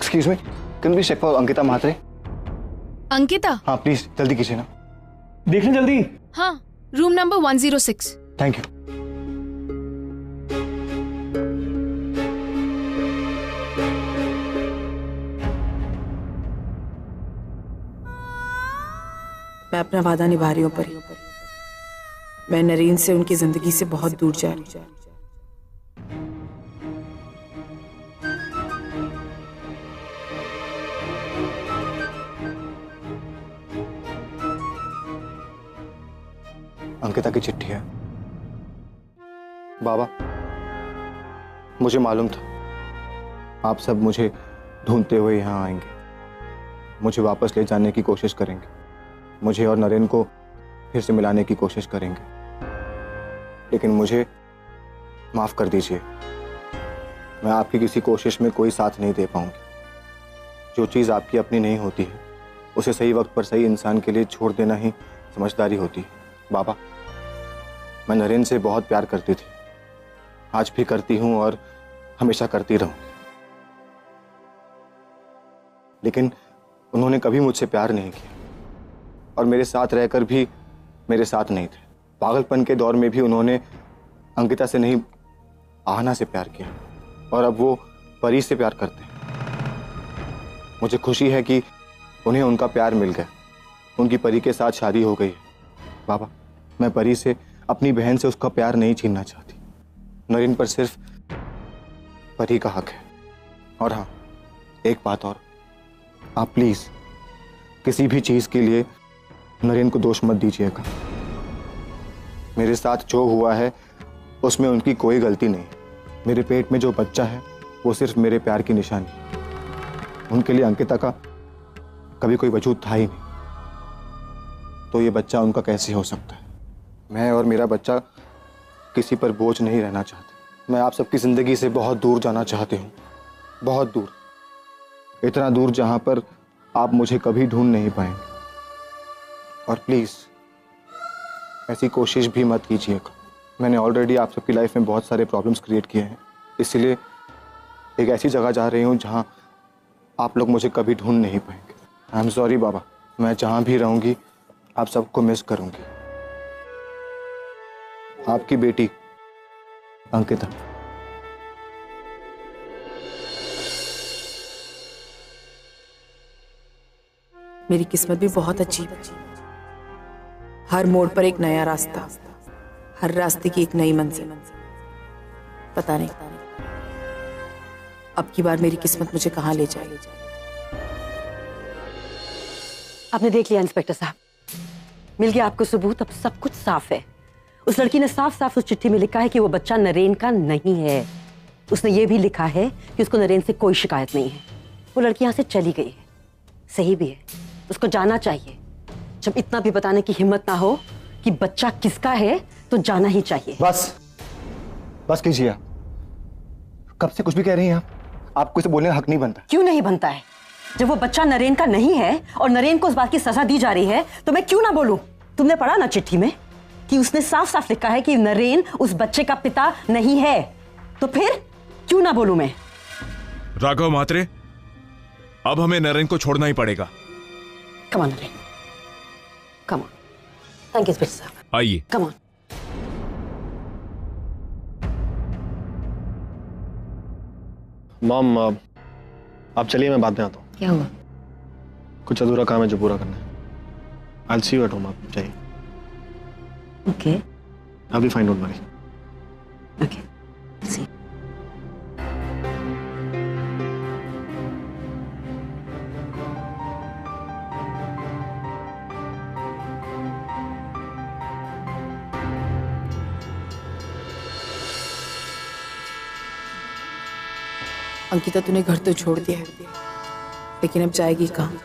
Excuse me, can we check for Ankita Mhatre? Ankita? हाँ please जल्दी कीजिए ना। देखना जल्दी। हाँ, रूम नंबर 106। Thank you. मैं अपना वादा निभा रही हूँ परी। मैं नरेन से उनकी जिंदगी से बहुत दूर जा रही हूँ। अंकिता की चिट्ठी है। बाबा, मुझे मालूम था आप सब मुझे ढूंढते हुए यहाँ आएंगे, मुझे वापस ले जाने की कोशिश करेंगे, मुझे और नरेन को फिर से मिलाने की कोशिश करेंगे, लेकिन मुझे माफ कर दीजिए। मैं आपकी किसी कोशिश में कोई साथ नहीं दे पाऊंगी। जो चीज़ आपकी अपनी नहीं होती है उसे सही वक्त पर सही इंसान के लिए छोड़ देना ही समझदारी होती है। बाबा, मैं नरेन से बहुत प्यार करती थी, आज भी करती हूं और हमेशा करती रहूंगी, लेकिन उन्होंने कभी मुझसे प्यार नहीं किया और मेरे साथ रहकर भी मेरे साथ नहीं थे। पागलपन के दौर में भी उन्होंने अंकिता से नहीं, आहना से प्यार किया और अब वो परी से प्यार करते हैं। मुझे खुशी है कि उन्हें उनका प्यार मिल गया, उनकी परी के साथ शादी हो गई है। बाबा, मैं परी से, अपनी बहन से उसका प्यार नहीं छीनना चाहती। नरेन पर सिर्फ परी का हक है। और हाँ, एक बात और, आप प्लीज किसी भी चीज के लिए नरेन को दोष मत दीजिएगा। मेरे साथ जो हुआ है उसमें उनकी कोई गलती नहीं। मेरे पेट में जो बच्चा है वो सिर्फ मेरे प्यार की निशानी। उनके लिए अंकिता का कभी कोई वजूद था ही नहीं, तो ये बच्चा उनका कैसे हो सकता है? मैं और मेरा बच्चा किसी पर बोझ नहीं रहना चाहते। मैं आप सबकी जिंदगी से बहुत दूर जाना चाहती हूँ, बहुत दूर, इतना दूर जहां पर आप मुझे कभी ढूंढ नहीं पाएंगे। और प्लीज ऐसी कोशिश भी मत कीजिएगा। मैंने ऑलरेडी आप सबकी लाइफ में बहुत सारे प्रॉब्लम्स क्रिएट किए हैं, इसलिए एक ऐसी जगह जा रही हूँ जहां आप लोग मुझे कभी ढूंढ नहीं पाएंगे। आई एम सॉरी बाबा, मैं जहां भी रहूंगी आप सबको मिस करूंगी। आपकी बेटी अंकिता। मेरी किस्मत भी बहुत अच्छी है। हर मोड़ पर एक नया रास्ता, हर रास्ते की एक नई मंजिल। पता नहीं अब की बार मेरी किस्मत मुझे कहां ले जाए। आपने देख लिया इंस्पेक्टर साहब, मिल गया आपको सबूत। अब सब कुछ साफ है। उस लड़की ने साफ साफ उस चिट्ठी में लिखा है कि वो बच्चा नरेन का नहीं है। उसने ये भी लिखा है कि उसको नरेन से कोई शिकायत नहीं है। वो लड़की यहाँ से चली गई है, सही भी है, उसको जाना चाहिए। जब इतना भी बताने की हिम्मत ना हो कि बच्चा किसका है तो जाना ही चाहिए। बस कीजिए। कब से कुछ भी कह रही हैं आपको इसे बोलने का हक नहीं बनता। क्यों नहीं बनता है? जब वो बच्चा नरेन का नहीं है और नरेन को उस बात की सजा दी जा रही है तो मैं क्यों ना बोलूं? तुमने पढ़ा ना चिट्ठी में कि उसने साफ साफ लिखा है कि नरेन उस बच्चे का पिता नहीं है, तो फिर क्यों ना बोलूं मैं? राघव म्हात्रे, अब हमें नरेन को छोड़ना ही पड़ेगा। Come on Naren, come on. Thank you inspector साहब। आइए। Come on. मॉम, आप चलिए, मैं बाद में आता हूँ। क्या हुआ? कुछ अधूरा काम है जो पूरा करना है। I'll see you at home, आप चाहिए। Okay. I'll be fine, don't worry. Okay, see. Ankita, तूने घर तो छोड़ दिया है, लेकिन अब जाएगी कहाँ?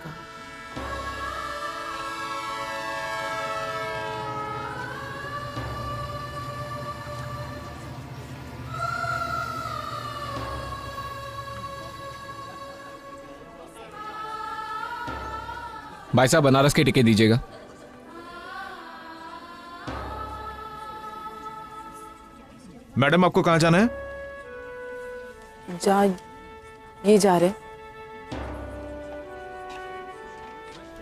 भाई साहब, बनारस के टिकट दीजिएगा। मैडम, आपको कहाँ जाना है? ये जा रहे।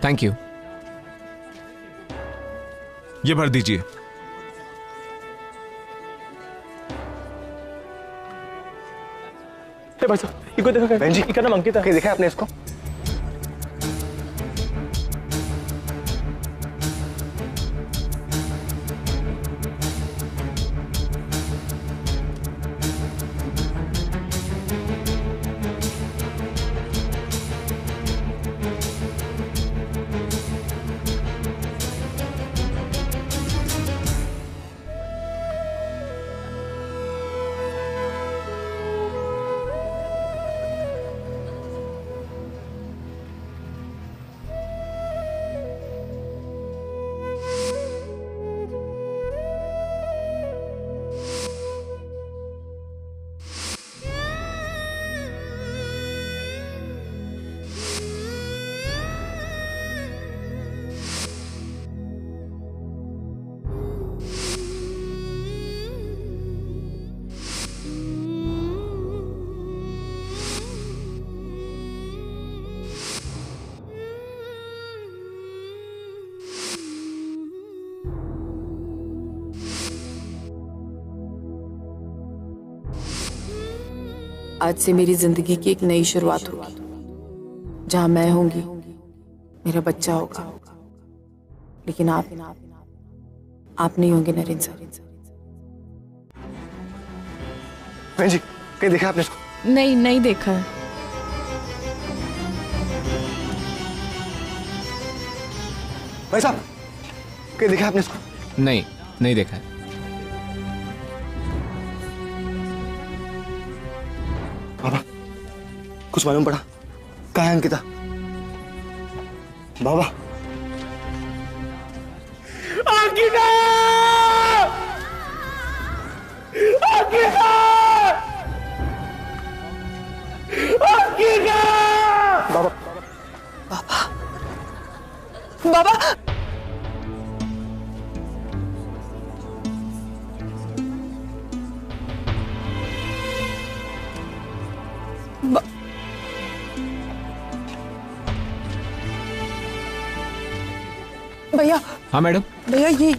Thank you. ये भर दीजिए। भाई साहब, इनको देखा बहन जी, इसका नाम अंकिता है। कहीं देखा है आपने इसको? आज से मेरी जिंदगी की एक नई शुरुआत होगी, जहां मैं होंगी, मेरा बच्चा होगा, लेकिन आप नहीं होंगे नरेन सर। बहन जी, कहीं देखा आपने इसको? नहीं देखा है। भाई साहब, कहीं देखा आपने इसको? नहीं देखा है। बाबा, कुछ मालूम पड़ा? कहाँ है अंकिता? बाबा, अंकिता! अंकिता! अंकिता! बाबा, बाबा, भैया। हाँ मैडम। भैया, ये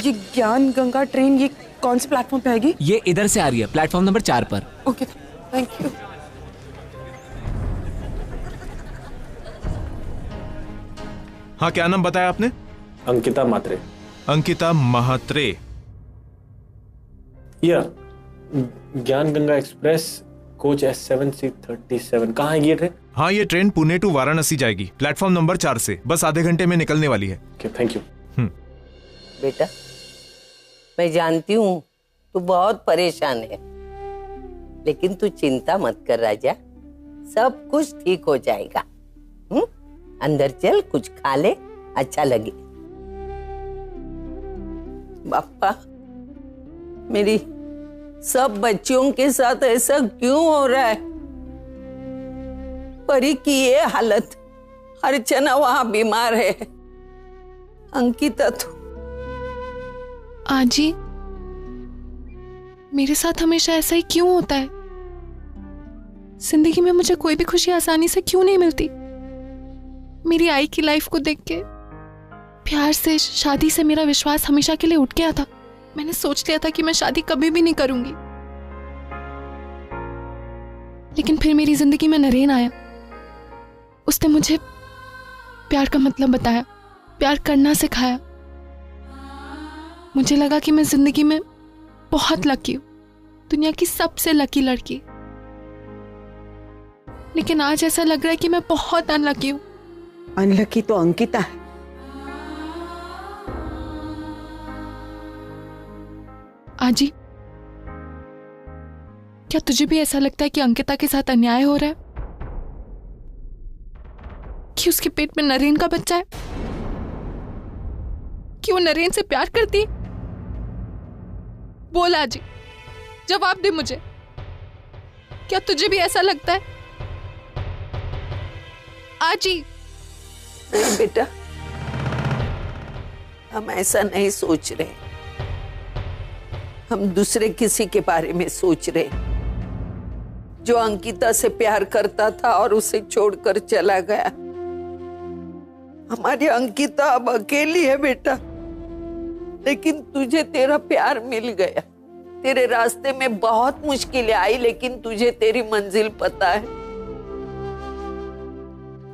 ज्ञान गंगा ट्रेन ये कौन से प्लेटफॉर्म पे आएगी? ये इधर से आ रही है, प्लेटफॉर्म नंबर 4 पर। Okay, thank you. हाँ, क्या नाम बताया आपने? अंकिता मात्रे। अंकिता महात्रे। या ज्ञान गंगा एक्सप्रेस कोच S7C37। कहाँ है ये ट्रेन? हाँ, ये ट्रेन पुणे टू वाराणसी जाएगी, प्लेटफॉर्म नंबर 4 से। बस आधे घंटे में निकलने वाली है। Thank you. बेटा, मैं जानती हूँ तू बहुत परेशान है, लेकिन तू चिंता मत कर राजा, सब कुछ ठीक हो जाएगा। अंदर चल, कुछ खा ले, अच्छा लगे। बापा, मेरी सब बच्चियों के साथ ऐसा क्यों हो रहा है? परी की ये हालत, अर्चना वहां बीमार है, अंकिता तो। आजी, मेरे साथ हमेशा ऐसा ही क्यों होता है? जिंदगी में मुझे कोई भी खुशी आसानी से क्यों नहीं मिलती? मेरी आई की लाइफ को देख के प्यार से, शादी से मेरा विश्वास हमेशा के लिए उठ गया था। मैंने सोच लिया था कि मैं शादी कभी भी नहीं करूंगी, लेकिन फिर मेरी जिंदगी में नरेन आया। उसने मुझे प्यार का मतलब बताया, प्यार करना सिखाया। मुझे लगा कि मैं जिंदगी में बहुत लकी हूं, दुनिया की सबसे लकी लड़की। लेकिन आज ऐसा लग रहा है कि मैं बहुत अनलकी हूं। अनलकी तो अंकिता है। आजी, क्या तुझे भी ऐसा लगता है कि अंकिता के साथ अन्याय हो रहा है? कि उसके पेट में नरेन का बच्चा है? कि वो नरेन से प्यार करती है? बोल आजी, जवाब दे मुझे। क्या तुझे भी ऐसा लगता है? आजी। नहीं बेटा, हम ऐसा नहीं सोच रहे, हम दूसरे किसी के बारे में सोच रहे, जो अंकिता से प्यार करता था और उसे छोड़कर चला गया। हमारी अंकिता अब अकेली है बेटा, लेकिन तुझे तेरा प्यार मिल गया। तेरे रास्ते में बहुत मुश्किलें आई, लेकिन तुझे तेरी मंजिल पता है।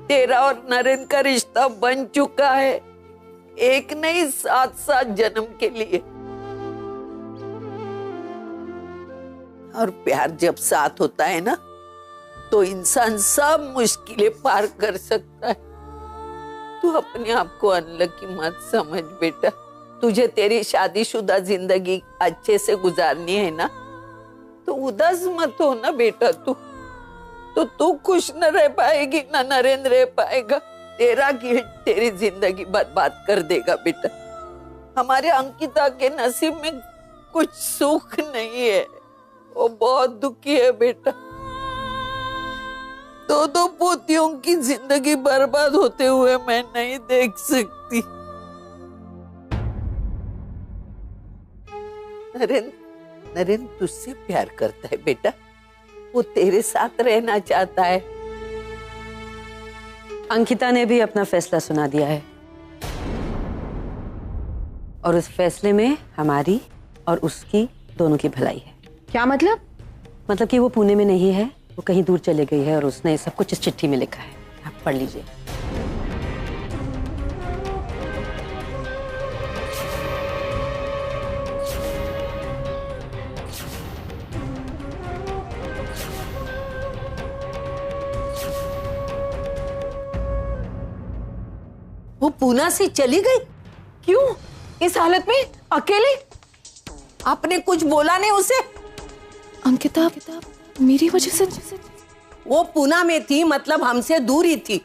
तेरा और नरेंद्र का रिश्ता बन चुका है, एक नहीं 7-7 जन्म के लिए। और प्यार जब साथ होता है ना, तो इंसान सब मुश्किलें पार कर सकता है। तू अपने आप को अनलकी मत समझ बेटा। तुझे तेरी शादीशुदा जिंदगी अच्छे से गुजारनी है ना, तो उदास मत हो ना बेटा। तू खुश न रह पाएगी ना नरेंद्र रह पाएगा। तेरा गिल्ट तेरी जिंदगी बर्बाद कर देगा बेटा। हमारे अंकिता के नसीब में कुछ सुख नहीं है, वो बहुत दुखी है बेटा। 2 पोतियों की जिंदगी बर्बाद होते हुए मैं नहीं देख सकती। नरेंद्र तुझसे प्यार करता है बेटा, वो तेरे साथ रहना चाहता है। अंकिता ने भी अपना फैसला सुना दिया है, और उस फैसले में हमारी और उसकी दोनों की भलाई है। क्या मतलब? मतलब कि वो पुणे में नहीं है, वो कहीं दूर चले गई है, और उसने सब कुछ इस चिट्ठी में लिखा है। आप पढ़ लीजिए। वो पूना से चली गई? क्यों? इस हालत में अकेले? आपने कुछ बोला नहीं उसे? अंकिता मेरी वजह से वो पूना में थी, मतलब हमसे दूर ही थी,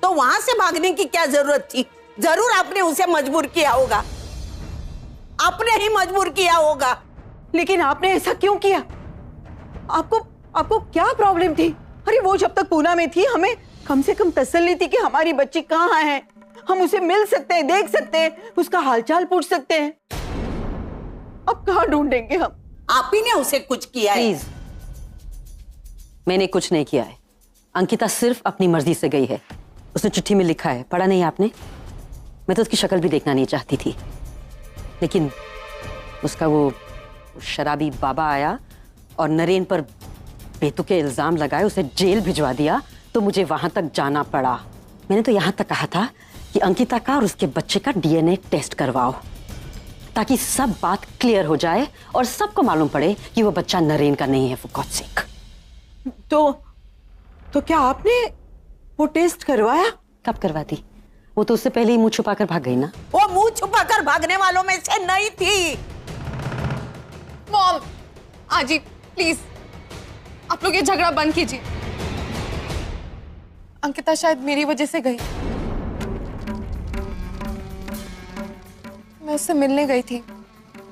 तो वहां से भागने की क्या जरूरत थी? जरूर आपने उसे मजबूर किया होगा, आपने ही मजबूर किया होगा। लेकिन आपने ऐसा क्यों किया? आपको क्या प्रॉब्लम थी? अरे वो जब तक पूना में थी, हमें कम से कम तसल्ली थी कि हमारी बच्ची कहाँ है, हम उसे मिल सकते हैं, देख सकते हैं, उसका हालचाल पूछ सकते हैं। अब कहाँ ढूंढेंगे हम? आप ही ने उसे कुछ किया है। प्लीज, मैंने कुछ नहीं किया है। अंकिता सिर्फ अपनी मर्जी से गई है। उसने चिट्ठी में लिखा है, पढ़ा नहीं आपने? मैं तो उसकी शक्ल भी देखना नहीं चाहती थी, लेकिन उसका वो शराबी बाबा आया और नरेन पर बेतुके इल्जाम लगाए, उसे जेल भिजवा दिया, तो मुझे वहां तक जाना पड़ा। मैंने तो यहां तक कहा था कि अंकिता का और उसके बच्चे का डीएनए टेस्ट करवाओ, ताकि सब बात क्लियर हो जाए और सबको मालूम पड़े कि वो बच्चा नरेन का नहीं है। For God sake. तो क्या आपने वो टेस्ट करवाया? कब करवाती? वो तो उससे पहले ही मुंह छुपाकर भाग गई ना। वो मुंह छुपाकर भागने वालों में से नहीं थी। मॉम, आजी प्लीज आप लोग ये झगड़ा बंद कीजिए। अंकिता शायद मेरी वजह से गई। मैं उससे मिलने गई थी।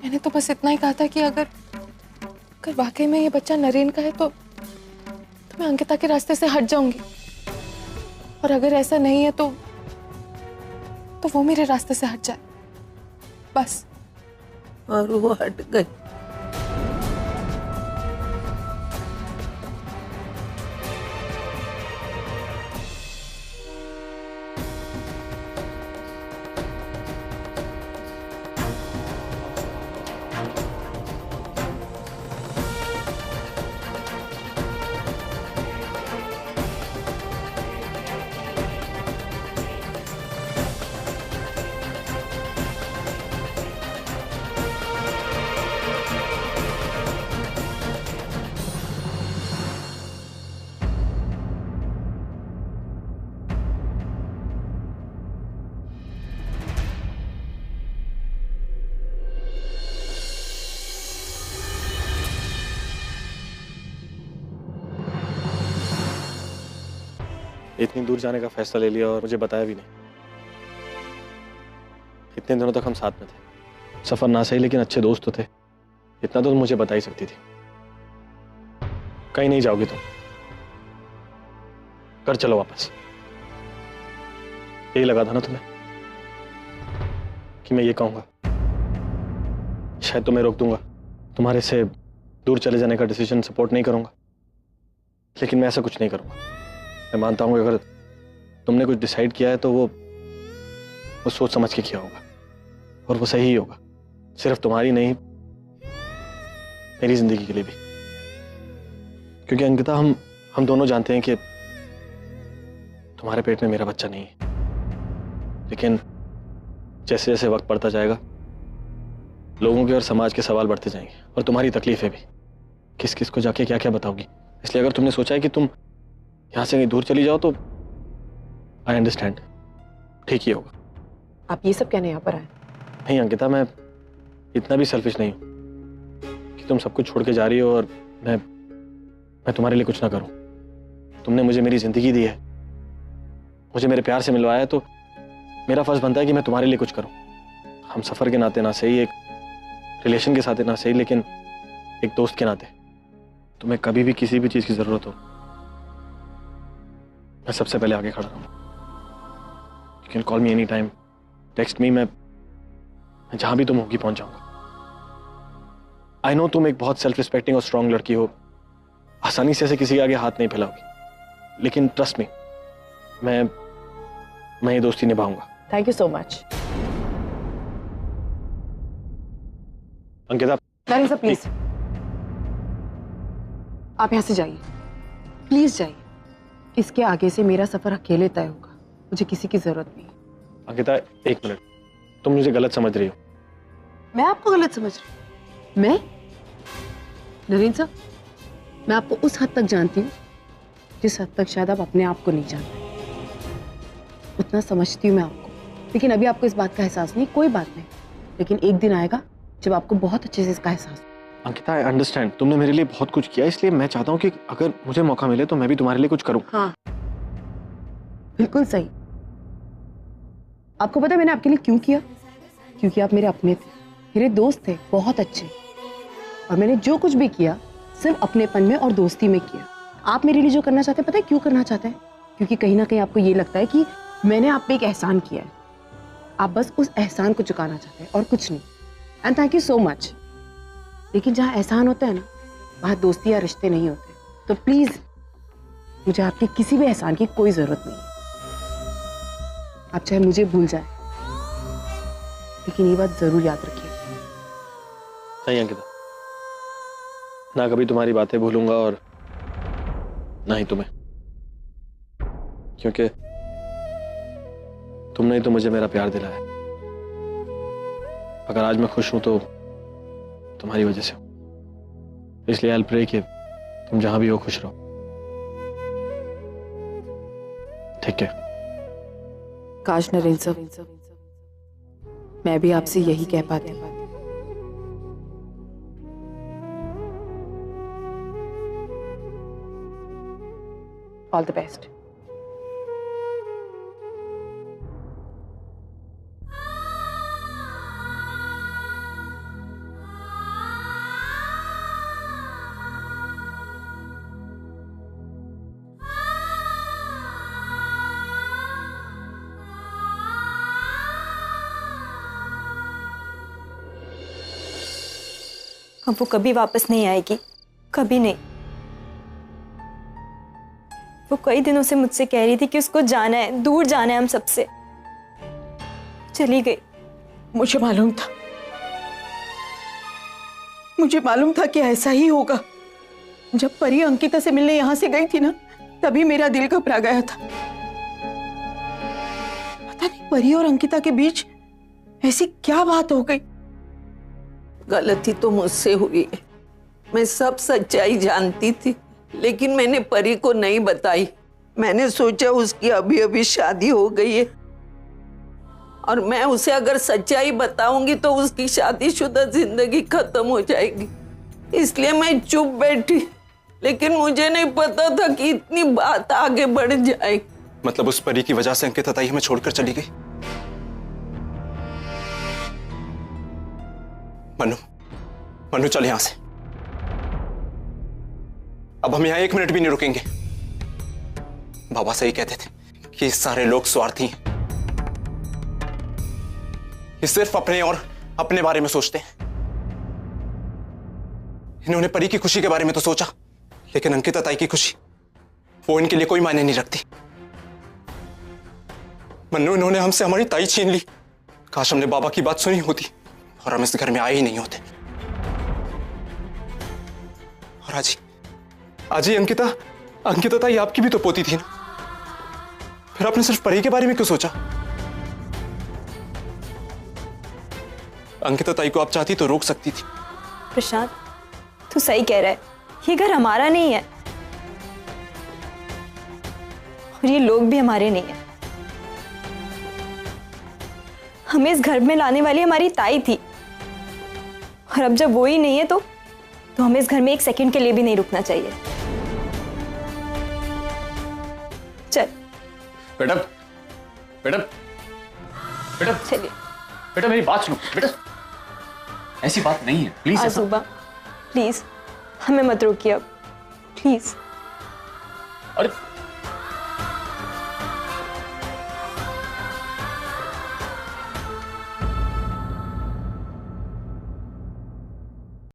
मैंने तो बस इतना ही कहा था कि अगर वाकई में ये बच्चा नरेन का है तो मैं अंकिता के रास्ते से हट जाऊंगी, और अगर ऐसा नहीं है तो वो मेरे रास्ते से हट जाए, बस। और वो हट गई। इतनी दूर जाने का फैसला ले लिया और मुझे बताया भी नहीं। इतने दिनों तक हम साथ में थे, सफर ना सही लेकिन अच्छे दोस्त तो थे। इतना तो मुझे बता ही सकती थी। कहीं नहीं जाओगी तुम, घर चलो वापस। यही लगा था ना तुम्हें कि मैं ये कहूंगा, शायद तुम्हें रोक दूंगा, तुम्हारे से दूर चले जाने का डिसीजन सपोर्ट नहीं करूंगा, लेकिन मैं ऐसा कुछ नहीं करूंगा। मैं मानता हूं कि अगर तुमने कुछ डिसाइड किया है तो वो वो सोच समझ के किया होगा और वो सही ही होगा, सिर्फ तुम्हारी नहीं मेरी जिंदगी के लिए भी। क्योंकि अंकिता, हम दोनों जानते हैं कि तुम्हारे पेट में मेरा बच्चा नहीं है, लेकिन जैसे जैसे वक्त बढ़ता जाएगा लोगों के और समाज के सवाल बढ़ते जाएंगे और तुम्हारी तकलीफें भी। किस किस को जाके क्या क्या बताओगी। इसलिए अगर तुमने सोचा है कि तुम यहां से कहीं दूर चली जाओ तो आई अंडरस्टैंड, ठीक ही होगा। आप ये सब कहने यहाँ पर आए? नहीं अंकिता, मैं इतना भी सेल्फिश नहीं हूं कि तुम सब कुछ छोड़ के जा रही हो और मैं तुम्हारे लिए कुछ ना करूं। तुमने मुझे मेरी जिंदगी दी है, मुझे मेरे प्यार से मिलवाया है, तो मेरा फर्ज बनता है कि मैं तुम्हारे लिए कुछ करूं। हम सफर के नाते ना सही, एक रिलेशन के साथ ना सही, लेकिन एक दोस्त के नाते तुम्हें कभी भी किसी भी चीज की जरूरत हो मैं सबसे पहले आगे खड़ा रहूंगा। You can call me any time, text me, मैं जहां भी तुम होगी पहुंच जाऊंगा। आई नो तुम एक बहुत सेल्फ रिस्पेक्टिंग और स्ट्रांग लड़की हो, आसानी से ऐसे किसी के आगे हाथ नहीं फैलाओगी, लेकिन ट्रस्ट मी, मैं ये दोस्ती निभाऊंगा। Thank you so much. Ankita Naren sir please, आप यहां से जाइए, प्लीज जाइए। इसके आगे से मेरा सफर अकेले तय होगा, मुझे किसी की जरूरत नहीं। अंकिता एक मिनट, तुम मुझे गलत समझ रही हो। मैं आपको गलत समझ रही हूँ? मैं? नरेन सर, मैं आपको उस हद तक जानती हूँ जिस हद तक शायद आप अपने आप को नहीं जानते। उतना समझती हूँ मैं आपको, लेकिन अभी आपको इस बात का एहसास नहीं। कोई बात नहीं, लेकिन एक दिन आएगा जब आपको बहुत अच्छे से इसका एहसास। अंकिता आई अंडरस्टैंड, तुमने मेरे लिए बहुत कुछ किया, इसलिए मैं चाहता हूँ कि अगर मुझे मौका मिले तो मैं भी तुम्हारे लिए कुछ करूँ। हाँ बिल्कुल सही। आपको पता है मैंने आपके लिए क्यों किया? क्योंकि आप मेरे अपने थे, मेरे दोस्त थे, बहुत अच्छे, और मैंने जो कुछ भी किया सिर्फ अपनेपन में और दोस्ती में किया। आप मेरे लिए जो करना चाहते हैं, पता है क्यों करना चाहते हैं? क्योंकि कहीं ना कहीं आपको ये लगता है कि मैंने आप पे एक एहसान किया है, आप बस उस एहसान को चुकाना चाहते हैं और कुछ नहीं। And thank you so much. लेकिन जहाँ एहसान होता है ना, वहाँ दोस्ती या रिश्ते नहीं होते। तो प्लीज मुझे आपके किसी भी एहसान की कोई जरूरत नहीं है। आप चाहे मुझे भूल जाए, लेकिन ये बात जरूर याद रखिए। नहीं अंकिता, ना कभी तुम्हारी बातें भूलूंगा और ना ही तुम्हें, क्योंकि तुमने ही तो मुझे मेरा प्यार दिलाया। अगर आज मैं खुश हूं तो तुम्हारी वजह से हूं, इसलिए आई विल प्रे कि तुम जहां भी हो खुश रहो। ठीक है? काश नरेन सर मैं भी आपसे यही कह पाती। All the best. अब वो कभी वापस नहीं आएगी, कभी नहीं। वो कई दिनों से मुझसे कह रही थी कि उसको जाना है, दूर जाना है हम सबसे। चली गई। मुझे मालूम था, मुझे मालूम था कि ऐसा ही होगा। जब परी अंकिता से मिलने यहां से गई थी ना, तभी मेरा दिल घबरा गया था। पता नहीं परी और अंकिता के बीच ऐसी क्या बात हो गई। गलती तो मुझसे हुई है, मैं सब सच्चाई जानती थी, लेकिन मैंने परी को नहीं बताई। मैंने सोचा उसकी अभी अभी शादी हो गई है और मैं उसे अगर सच्चाई बताऊंगी तो उसकी शादीशुदा जिंदगी खत्म हो जाएगी, इसलिए मैं चुप बैठी। लेकिन मुझे नहीं पता था कि इतनी बात आगे बढ़ जाएगी। मतलब उस परी की वजह से अंकिता ताई हमें छोड़कर चली गई? मनु चल यहां से। अब हम यहां एक मिनट भी नहीं रुकेंगे। बाबा सही कहते थे कि ये सारे लोग स्वार्थी हैं, ये सिर्फ अपने और अपने बारे में सोचते हैं। इन्होंने परी की खुशी के बारे में तो सोचा, लेकिन अंकिता ताई की खुशी वो इनके लिए कोई मायने नहीं रखती। मन्नू, इन्होंने हमसे हमारी ताई छीन ली। काश हमने बाबा की बात सुनी होती और हम इस घर में आए ही नहीं होते। और आज ही अंकिता ताई आपकी भी तो पोती थी ना, फिर आपने सिर्फ परी के बारे में क्यों सोचा? अंकिता ताई को आप चाहती तो रोक सकती थी। प्रशांत, तू सही कह रहा है, ये घर हमारा नहीं है और ये लोग भी हमारे नहीं है। हमें इस घर में लाने वाली हमारी ताई थी और अब जब वो ही नहीं है तो हमें इस घर में एक सेकंड के लिए भी नहीं रुकना चाहिए। चल बेटा बेटा बेटा चलिए। बेटा मेरी बात सुनो बेटा, ऐसी बात नहीं है, प्लीज। आजूबा प्लीज हमें मत रोकिए अब, प्लीज। अरे